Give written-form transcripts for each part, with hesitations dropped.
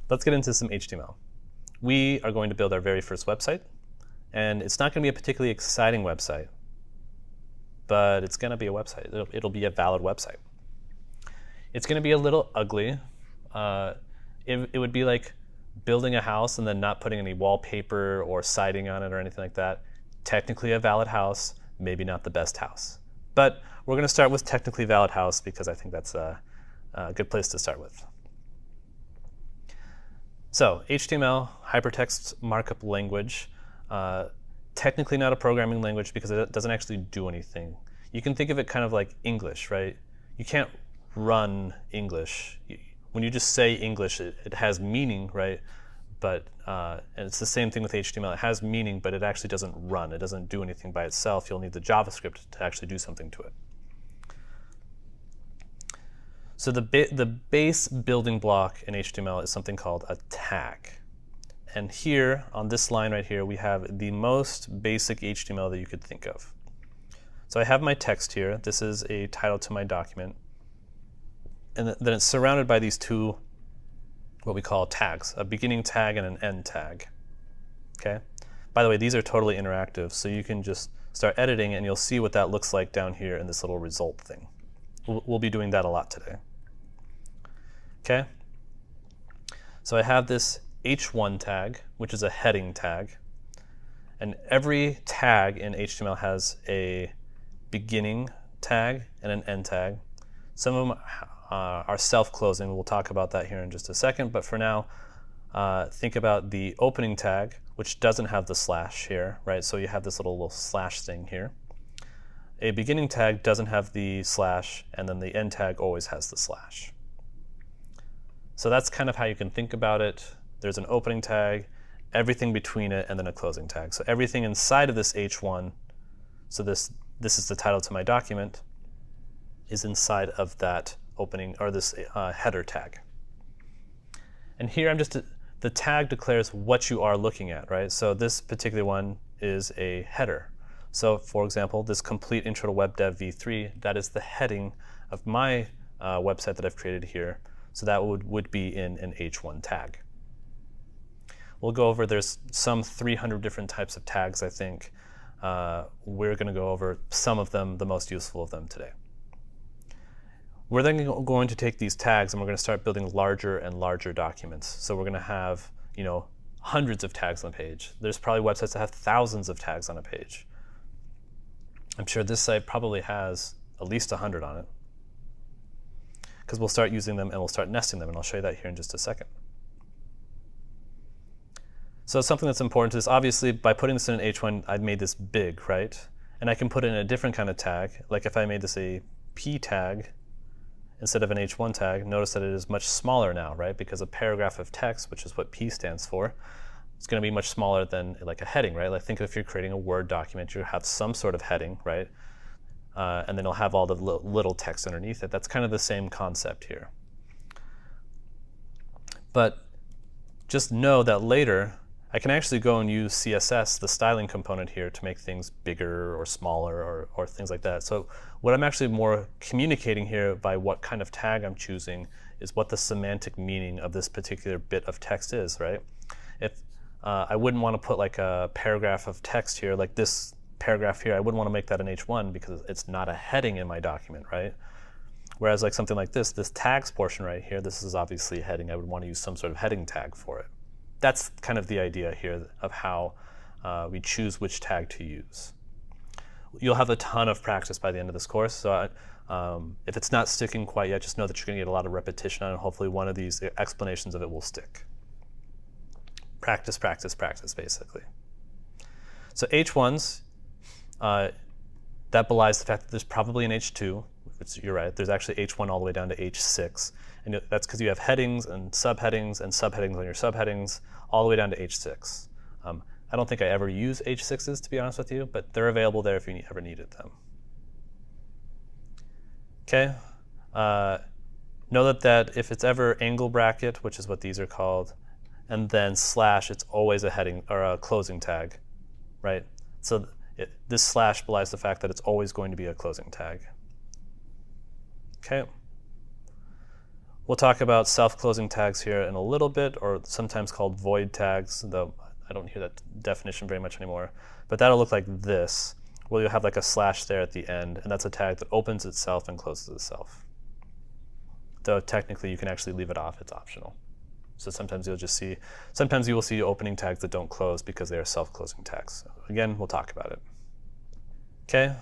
let's get into some HTML. We are going to build our very first website, and it's not going to be a particularly exciting website, but it's going to be a website. It'll be a valid website. It's going to be a little ugly. It would be like building a house and then not putting any wallpaper or siding on it or anything like that. Technically a valid house, maybe not the best house. But we're going to start with technically valid house because I think that's a good place to start with. So HTML, hypertext markup language, technically not a programming language because it doesn't actually do anything. You can think of it kind of like English, right? You can't run English. When you just say English, it has meaning, right? But and it's the same thing with HTML. It has meaning, but it actually doesn't run. It doesn't do anything by itself. You'll need the JavaScript to actually do something to it. So the base building block in HTML is something called a tag. And here, on this line right here, we have the most basic HTML that you could think of. So I have my text here. This is a title to my document. And then it's surrounded by these two, what we call tags, a beginning tag and an end tag. Okay. By the way, these are totally interactive, so you can just start editing and you'll see what that looks like down here in this little result thing. We'll be doing that a lot today. Okay. So I have this h1 tag, which is a heading tag. And every tag in HTML has a beginning tag and an end tag. Some of them are self-closing. We'll talk about that here in just a second. But for now, think about the opening tag, which doesn't have the slash here, right? So you have this little slash thing here. A beginning tag doesn't have the slash, and then the end tag always has the slash. So that's kind of how you can think about it. There's an opening tag, everything between it, and then a closing tag. So everything inside of this h1, so this is the title to my document, is inside of that opening, or this header tag. And here the tag declares what you are looking at, right? So this particular one is a header. So for example, this complete intro to web dev v3, that is the heading of my website that I've created here. So that would be in an h1 tag. We'll go over, there's some 300 different types of tags, I think. We're going to go over some of them, the most useful of them today. We're then going to take these tags and we're going to start building larger and larger documents. So we're going to have, hundreds of tags on a page. There's probably websites that have thousands of tags on a page. I'm sure this site probably has at least 100 on it, because we'll start using them and we'll start nesting them, and I'll show you that here in just a second. So something that's important to this, obviously by putting this in an h1, I've made this big, right? And I can put it in a different kind of tag, like if I made this a p tag instead of an h1 tag, notice that it is much smaller now, right? Because a paragraph of text, which is what p stands for, it's going to be much smaller than like a heading, right? Like think if you're creating a Word document, you have some sort of heading, right? And then it'll have all the little text underneath it. That's kind of the same concept here. But just know that later, I can actually go and use CSS, the styling component here, to make things bigger or smaller or things like that. So what I'm actually more communicating here by what kind of tag I'm choosing is what the semantic meaning of this particular bit of text is, right? If I wouldn't want to put like a paragraph of text here, like this paragraph here, I wouldn't want to make that an h1 because it's not a heading in my document, right? Whereas like something like this tags portion right here, this is obviously a heading. I would want to use some sort of heading tag for it. That's kind of the idea here of how we choose which tag to use. You'll have a ton of practice by the end of this course, so if it's not sticking quite yet, just know that you're going to get a lot of repetition on it. Hopefully one of these explanations of it will stick. Practice, practice, practice, basically. So h1s, that belies the fact that there's probably an h2, which you're right, there's actually h1 all the way down to h6. And that's because you have headings and subheadings on your subheadings all the way down to h6. I don't think I ever use h6s, to be honest with you, but they're available there if you ever needed them. Okay. Know that if it's ever angle bracket, which is what these are called, and then slash, it's always a heading or a closing tag, right? So this slash belies the fact that it's always going to be a closing tag. Okay. We'll talk about self-closing tags here in a little bit, or sometimes called void tags, though I don't hear that definition very much anymore. But that'll look like this, where you'll have like a slash there at the end, and that's a tag that opens itself and closes itself. Though technically you can actually leave it off, it's optional. So sometimes sometimes you will see opening tags that don't close because they are self-closing tags. So again, we'll talk about it. Okay.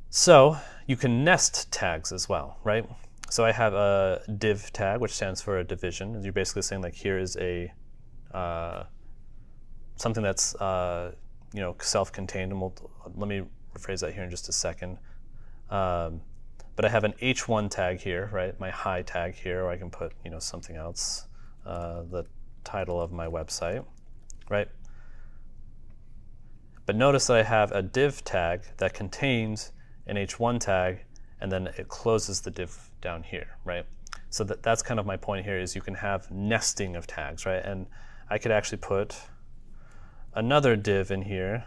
So you can nest tags as well, right? So I have a div tag, which stands for a division. You're basically saying like here is a something that's self-contained, and let me rephrase that here in just a second. But I have an h1 tag here, right? My hi tag here, or I can put something else, the title of my website, right? But notice that I have a div tag that contains an h1 tag, and then it closes the div down here, right? So that's kind of my point here, is you can have nesting of tags, right? And I could actually put another div in here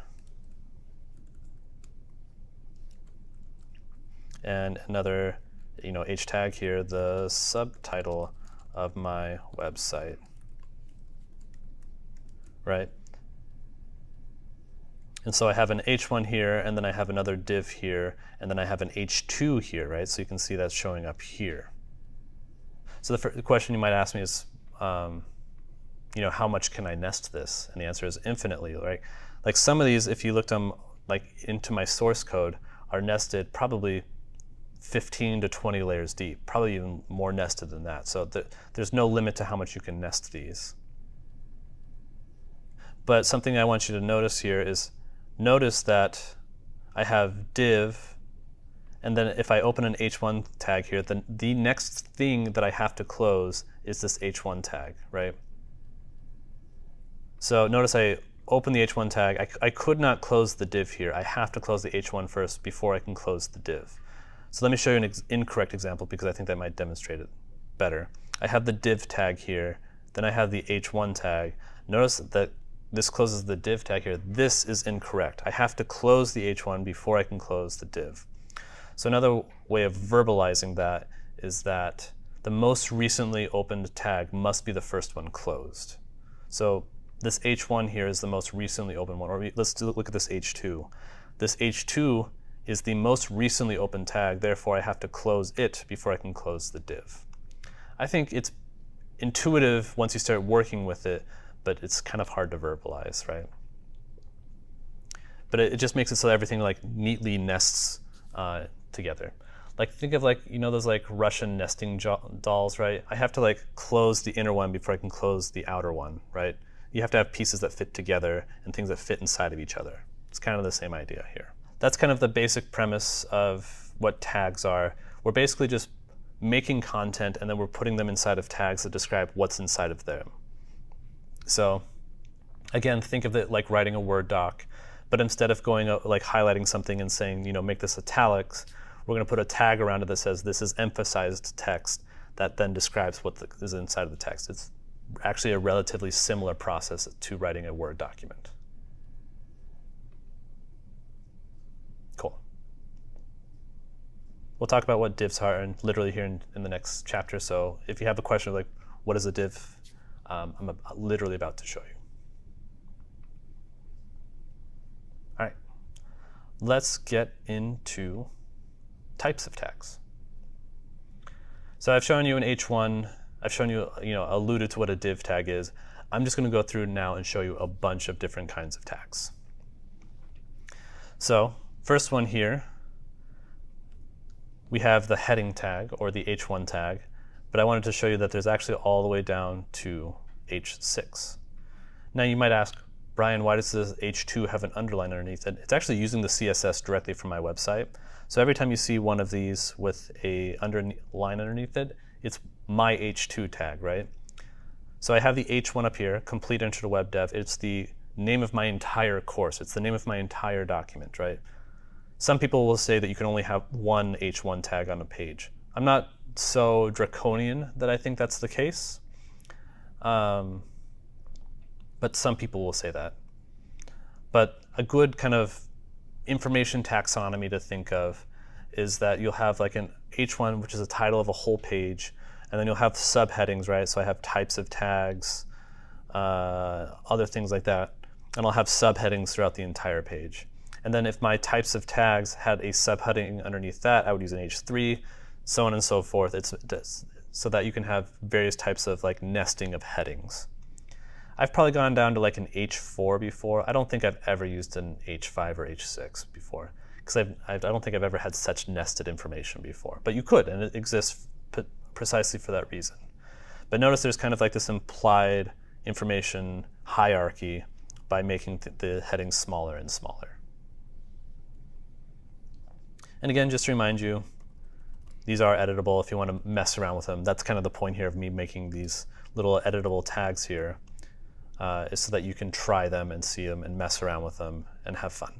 and another h tag here, the subtitle of my website, right? And so I have an h1 here, and then I have another div here, and then I have an h2 here, right? So you can see that's showing up here. So the question you might ask me is, how much can I nest this? And the answer is infinitely, right? Like some of these, if you looked them into my source code, are nested probably 15 to 20 layers deep, probably even more nested than that. So there's no limit to how much you can nest these. But something I want you to notice here is, notice that I have div, and then if I open an h1 tag here, then the next thing that I have to close is this h1 tag, right? So notice I open the h1 tag. I could not close the div here. I have to close the h1 first before I can close the div. So let me show you an incorrect example, because I think that might demonstrate it better. I have the div tag here, then I have the h1 tag. Notice that this closes the div tag here. This is incorrect. I have to close the h1 before I can close the div. So another way of verbalizing that is that the most recently opened tag must be the first one closed. So this h1 here is the most recently opened one. Or let's look at this h2. This h2 is the most recently opened tag, therefore I have to close it before I can close the div. I think it's intuitive once you start working with it, but it's kind of hard to verbalize, right? But it just makes it so that everything neatly nests together. Think of those Russian nesting dolls, right? I have to close the inner one before I can close the outer one, right? You have to have pieces that fit together and things that fit inside of each other. It's kind of the same idea here. That's kind of the basic premise of what tags are. We're basically just making content, and then we're putting them inside of tags that describe what's inside of them. So again, think of it like writing a Word doc, but instead of going highlighting something and saying, make this italics, we're going to put a tag around it that says this is emphasized text, that then describes what is inside of the text. It's actually a relatively similar process to writing a Word document. Cool. We'll talk about what divs are literally here in the next chapter. So if you have a question like, what is a div? I'm literally about to show you. All right, let's get into types of tags. So I've shown you an h1. I've shown you, alluded to what a div tag is. I'm just going to go through now and show you a bunch of different kinds of tags. So first one here, we have the heading tag, or the h1 tag. But I wanted to show you that there's actually all the way down to h6. Now you might ask, Brian, why does this h2 have an underline underneath it? It's actually using the CSS directly from my website. So every time you see one of these with a line underneath it, it's my h2 tag, right? So I have the h1 up here, Complete Intro to Web Dev. It's the name of my entire course. It's the name of my entire document, right? Some people will say that you can only have one h1 tag on a page. I'm not so draconian that I think that's the case, but some people will say that. But a good kind of information taxonomy to think of is that you'll have H1, which is the title of a whole page, and then you'll have subheadings, right? So I have types of tags, other things like that, and I'll have subheadings throughout the entire page. And then if my types of tags had a subheading underneath that, I would use an H3, so on and so forth. It's so that you can have various types of like nesting of headings. I've probably gone down to like an H4 before. I don't think I've ever used an H5 or H6 before, because I don't think I've ever had such nested information before. But you could, and it exists precisely for that reason. But notice there's kind of like this implied information hierarchy by making the headings smaller and smaller. And again, just to remind you, these are editable if you want to mess around with them. That's kind of the point here of me making these little editable tags here, is so that you can try them and see them and mess around with them and have fun.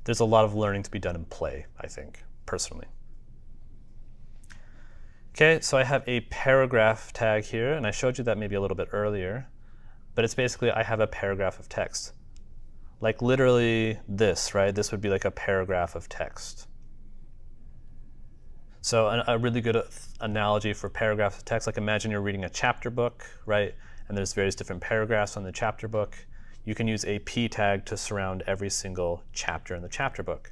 There's a lot of learning to be done in play, I think, personally. Okay, so I have a paragraph tag here, and I showed you that maybe a little bit earlier, but it's basically I have a paragraph of text. Like literally this, right? This would be like a paragraph of text. So a really good analogy for paragraphs of text, like imagine you're reading a chapter book, right? And there's various different paragraphs on the chapter book. You can use a P tag to surround every single chapter in the chapter book.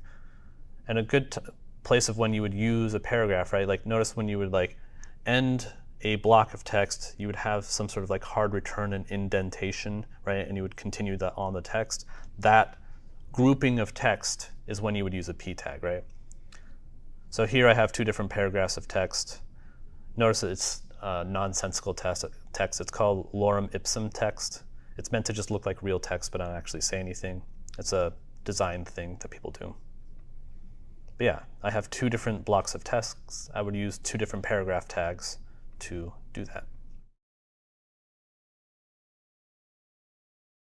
And a good place of when you would use a paragraph, right? Like notice when you would like end a block of text, you would have some sort of like hard return and indentation, right? And you would continue that on the text. That grouping of text is when you would use a P tag, right? So here I have two different paragraphs of text. Notice that it's nonsensical text. It's called lorem ipsum text. It's meant to just look like real text, but not actually say anything. It's a design thing that people do. But yeah, I have two different blocks of text. I would use two different paragraph tags to do that.